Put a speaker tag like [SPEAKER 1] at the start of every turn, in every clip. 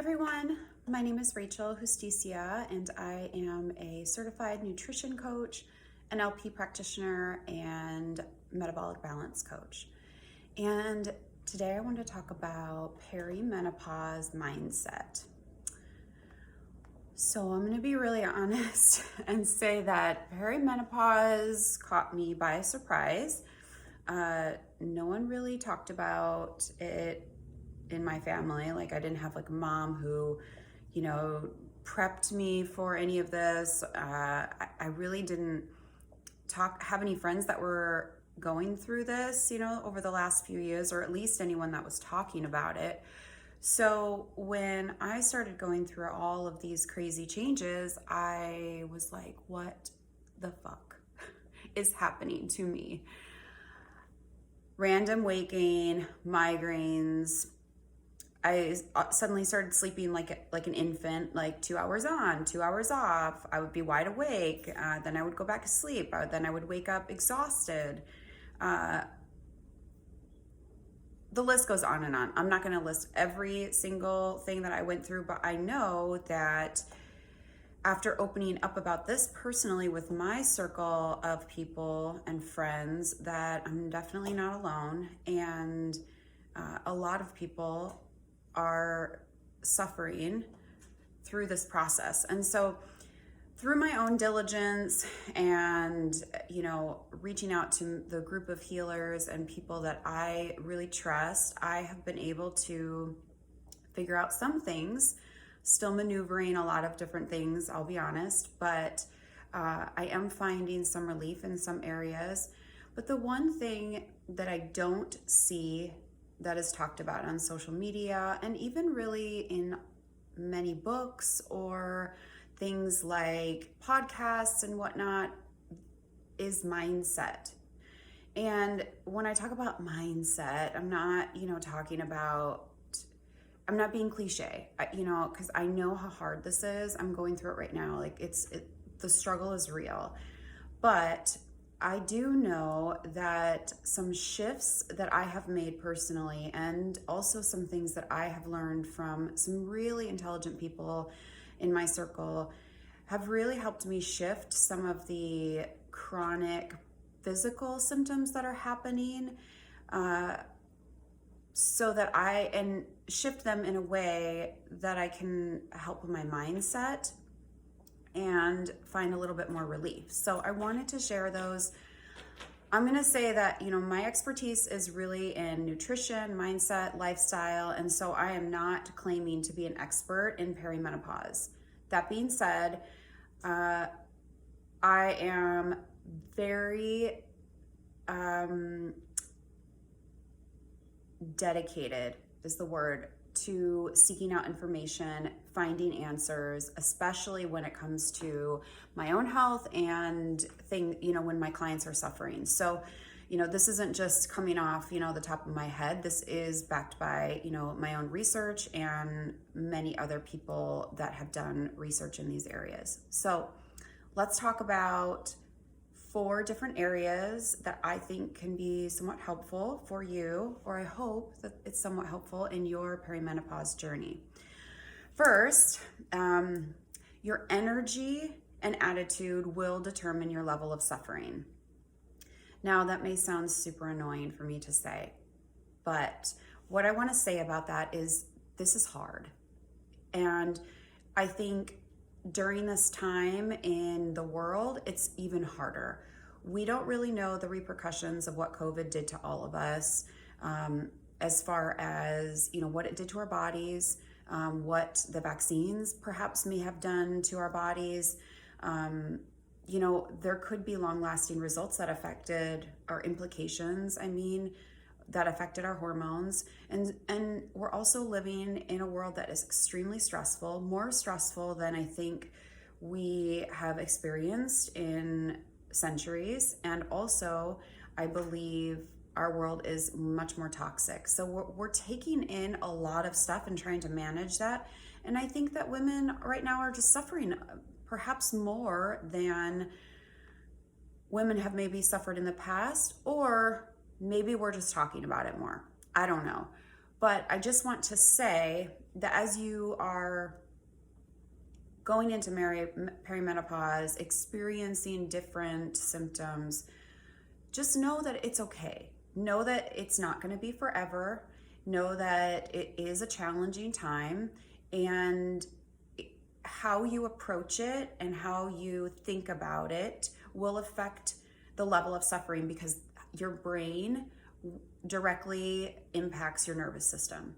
[SPEAKER 1] everyone, my name is Rachel Justicia, and I am a certified nutrition coach, NLP practitioner, and metabolic balance coach. And today I want to talk about perimenopause mindset. So I'm going to be really honest and say that perimenopause caught me by surprise. No one really talked about it in my family. Like, I didn't have like a mom who, prepped me for any of this. I really didn't have any friends that were going through this, over the last few years, or at least anyone that was talking about it. So when I started going through all of these crazy changes, I was like, what the fuck is happening to me? Random weight gain, migraines. I suddenly started sleeping like an infant, like 2 hours on, 2 hours off. I would be wide awake. Then I would go back to sleep. Then I would wake up exhausted. The list goes on and on. I'm not going to list every single thing that I went through, but I know that after opening up about this personally with my circle of people and friends, that I'm definitely not alone. And a lot of people are suffering through this process. And so through my own diligence and, reaching out to the group of healers and people that I really trust, I have been able to figure out some things, still maneuvering a lot of different things, I'll be honest, but I am finding some relief in some areas. But the one thing that I don't see that is talked about on social media, and even really in many books or things like podcasts and whatnot, is mindset. And when I talk about mindset, I'm not, I'm not being cliche, because I know how hard this is. I'm going through it right now. Like, the struggle is real. But I do know that some shifts that I have made personally, and also some things that I have learned from some really intelligent people in my circle, have really helped me shift some of the chronic physical symptoms that are happening, so that and shift them in a way that I can help with my mindset and find a little bit more relief. So I wanted to share those. I'm going to say that, my expertise is really in nutrition, mindset, lifestyle, and so I am not claiming to be an expert in perimenopause. That being said, I am very dedicated is the word, to seeking out information, finding answers, especially when it comes to my own health and when my clients are suffering. So, this isn't just coming off, the top of my head. This is backed by, my own research and many other people that have done research in these areas. So let's talk about 4 different areas that I think can be somewhat helpful for you, or I hope that it's somewhat helpful in your perimenopause journey. First, your energy and attitude will determine your level of suffering. Now, that may sound super annoying for me to say, but what I want to say about that is this is hard. And I think during this time in the world, it's even harder. We don't really know the repercussions of what COVID did to all of us, as far as, what it did to our bodies, what the vaccines perhaps may have done to our bodies. There could be long-lasting results that affected our implications. That affected our hormones. And we're also living in a world that is extremely stressful, more stressful than I think we have experienced in centuries. And also, I believe our world is much more toxic. So we're taking in a lot of stuff and trying to manage that. And I think that women right now are just suffering perhaps more than women have maybe suffered in the past, or maybe we're just talking about it more. I don't know. But I just want to say that as you are going into perimenopause, experiencing different symptoms, just know that it's okay. Know that it's not going to be forever. Know that it is a challenging time, and how you approach it and how you think about it will affect the level of suffering, because your brain directly impacts your nervous system.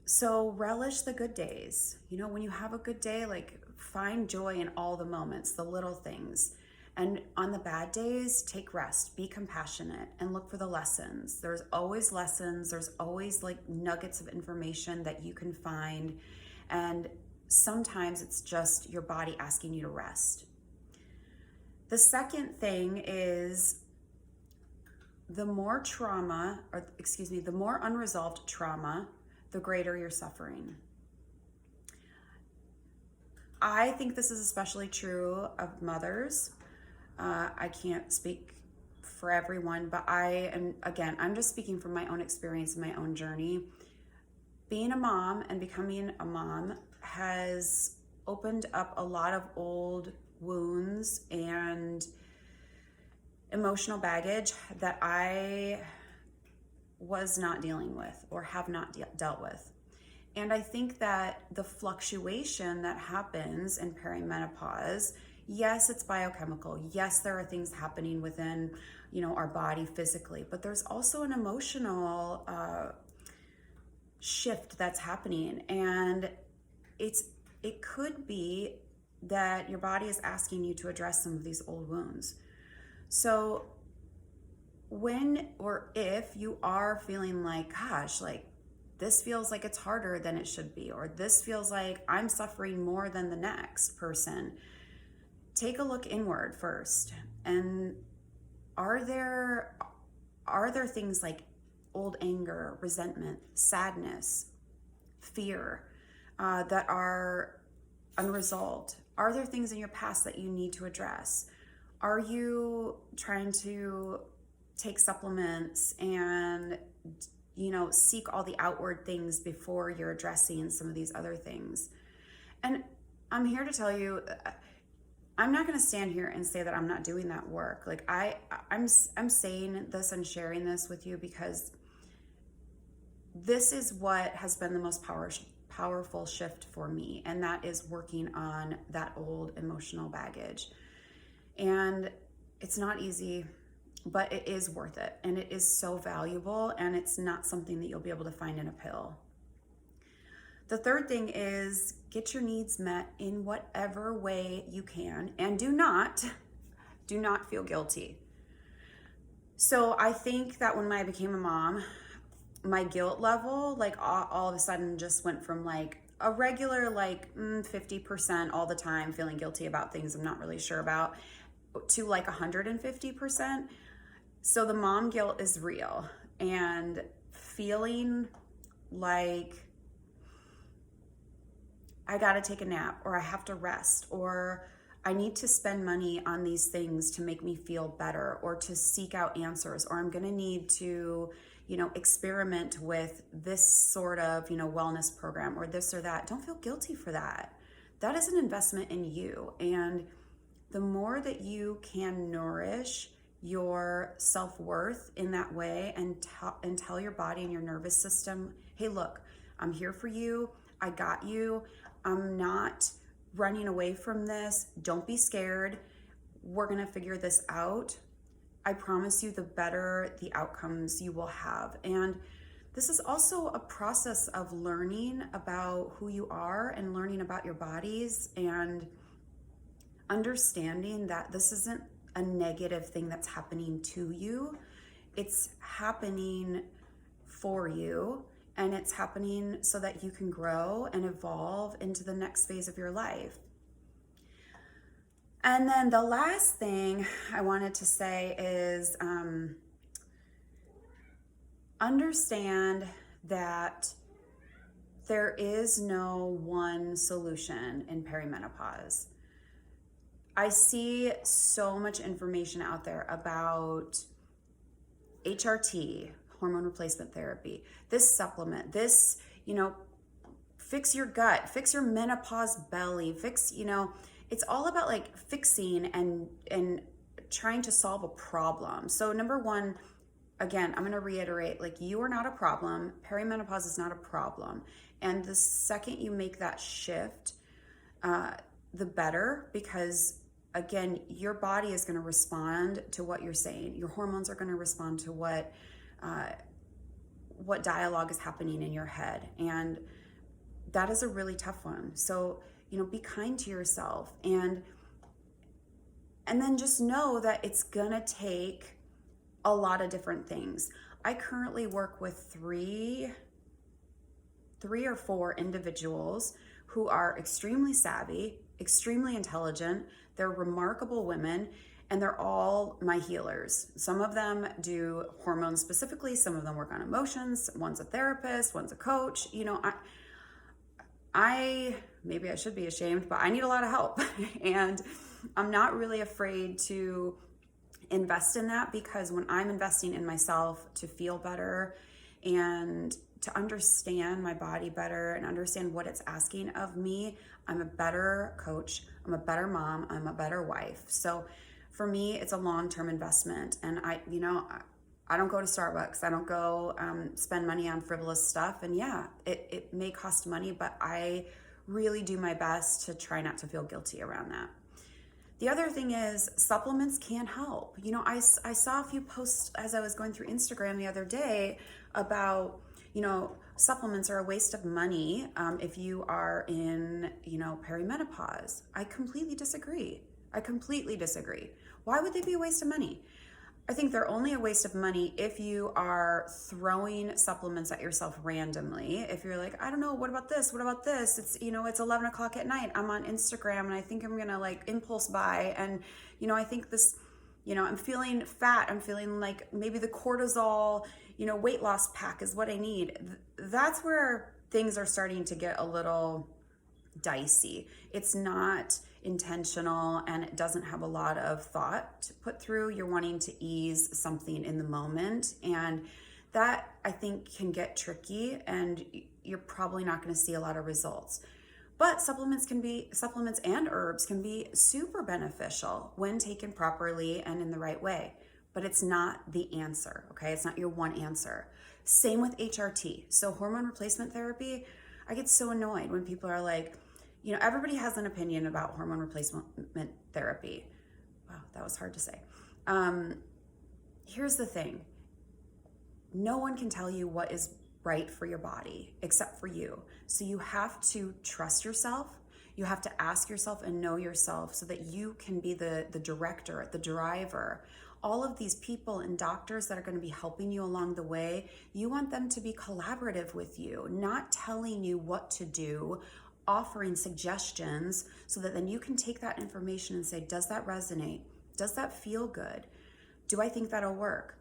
[SPEAKER 1] So relish the good days. You know, when you have a good day, like, find joy in all the moments, the little things. And on the bad days, take rest, be compassionate, and look for the lessons. There's always lessons. There's always like nuggets of information that you can find. And sometimes it's just your body asking you to rest. The second thing is, the more unresolved trauma, the greater your suffering. I think this is especially true of mothers. I can't speak for everyone, but I'm just speaking from my own experience and my own journey. Being a mom and becoming a mom has opened up a lot of old wounds and emotional baggage that I was not dealing with or have not dealt with. And I think that the fluctuation that happens in perimenopause, yes, it's biochemical. Yes, there are things happening within, our body physically, but there's also an emotional shift that's happening. And it could be that your body is asking you to address some of these old wounds. So when or if you are feeling like, gosh, like this feels like it's harder than it should be, or this feels like I'm suffering more than the next person, take a look inward first. And are there things like old anger, resentment, sadness, fear that are unresolved? Are there things in your past that you need to address? Are you trying to take supplements and, seek all the outward things before you're addressing some of these other things? And I'm here to tell you, I'm not going to stand here and say that I'm not doing that work. Like I'm saying this and sharing this with you because this is what has been the most powerful shift for me, and that is working on that old emotional baggage. And it's not easy, but it is worth it, and it is so valuable, and it's not something that you'll be able to find in a pill. The third thing is, get your needs met in whatever way you can, and do not feel guilty. So I think that when I became a mom, my guilt level, like all of a sudden just went from like a regular 50% all the time feeling guilty about things I'm not really sure about, to like 150%. So the mom guilt is real, and feeling like I gotta take a nap, or I have to rest, or I need to spend money on these things to make me feel better, or to seek out answers, or I'm gonna need to, experiment with this sort of, wellness program, or this or that. Don't feel guilty for that. That is an investment in you. And the more that you can nourish your self-worth in that way, and tell your body and your nervous system, hey, look, I'm here for you. I got you. I'm not running away from this. Don't be scared. We're going to figure this out. I promise you, the better the outcomes you will have. And this is also a process of learning about who you are and learning about your bodies, and understanding that this isn't a negative thing that's happening to you. It's happening for you, and it's happening so that you can grow and evolve into the next phase of your life. And then the last thing I wanted to say is understand that there is no one solution in perimenopause. I see so much information out there about HRT, hormone replacement therapy, this supplement, this, fix your gut, fix your menopause belly, fix, it's all about like fixing and trying to solve a problem. So number one, again, I'm going to reiterate, like, you are not a problem. Perimenopause is not a problem. And the second you make that shift, the better, because again, your body is going to respond to what you're saying. Your hormones are going to respond to what dialogue is happening in your head. And that is a really tough one. So, be kind to yourself, and then just know that it's going to take a lot of different things. I currently work with three or four individuals who are extremely savvy, extremely intelligent. They're remarkable women, and they're all my healers. Some of them do hormones specifically. Some of them work on emotions. One's a therapist, one's a coach. Maybe I should be ashamed, but I need a lot of help. And I'm not really afraid to invest in that, because when I'm investing in myself to feel better and to understand my body better and understand what it's asking of me, I'm a better coach, I'm a better mom, I'm a better wife. So for me, it's a long-term investment. And I don't go to Starbucks. I don't go spend money on frivolous stuff. And yeah, it may cost money, but I really do my best to try not to feel guilty around that. The other thing is, supplements can help. I saw a few posts as I was going through Instagram the other day about, supplements are a waste of money if you are in, perimenopause. I completely disagree. Why would they be a waste of money? I think they're only a waste of money if you are throwing supplements at yourself randomly. If you're like, I don't know, what about this? What about this? It's, it's 11 o'clock at night. I'm on Instagram and I think I'm going to like impulse buy. And, I think this, I'm feeling fat. I'm feeling like maybe the cortisol, weight loss pack is what I need. That's where things are starting to get a little dicey. It's not intentional, and it doesn't have a lot of thought to put through. You're wanting to ease something in the moment, and that, I think, can get tricky, and you're probably not going to see a lot of results. But supplements and herbs can be super beneficial when taken properly and in the right way. But it's not the answer, okay? It's not your one answer. Same with HRT. So hormone replacement therapy, I get so annoyed when people are like, everybody has an opinion about hormone replacement therapy. Wow, that was hard to say. Here's the thing. No one can tell you what is right for your body except for you. So you have to trust yourself. You have to ask yourself and know yourself so that you can be the director, the driver. All of these people and doctors that are going to be helping you along the way, you want them to be collaborative with you, not telling you what to do, offering suggestions so that then you can take that information and say, does that resonate? Does that feel good? Do I think that'll work?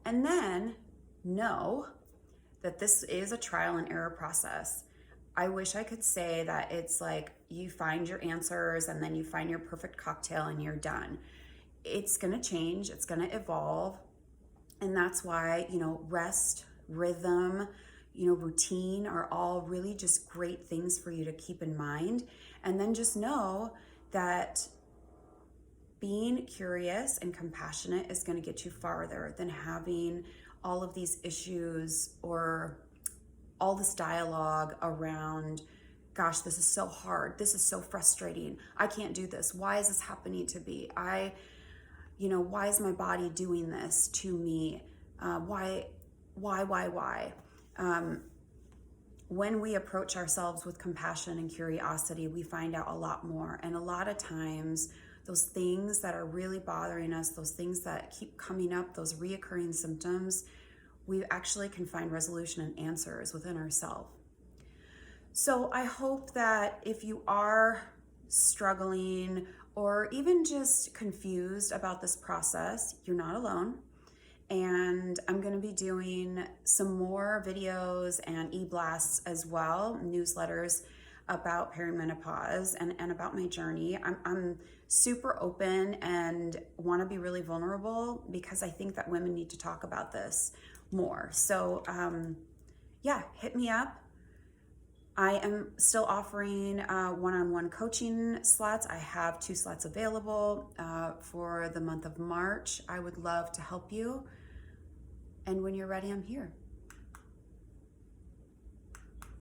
[SPEAKER 1] And then know that this is a trial and error process. I wish I could say that it's like you find your answers and then you find your perfect cocktail and you're done. It's going to change. It's going to evolve. And that's why, rest, rhythm, routine are all really just great things for you to keep in mind. And then just know that being curious and compassionate is going to get you farther than having all of these issues or all this dialogue around, gosh, this is so hard. This is so frustrating. I can't do this. Why is this happening to me? Why is my body doing this to me? Why? When we approach ourselves with compassion and curiosity, we find out a lot more. And a lot of times, those things that are really bothering us, those things that keep coming up, those reoccurring symptoms, we actually can find resolution and answers within ourselves. So I hope that if you are struggling or even just confused about this process, you're not alone. And I'm going to be doing some more videos and e-blasts as well, newsletters about perimenopause and about my journey. I'm super open and want to be really vulnerable because I think that women need to talk about this. more. So yeah, hit me up. I am still offering one-on-one coaching slots. I have 2 slots available for the month of March. I would love to help you. And when you're ready, I'm here.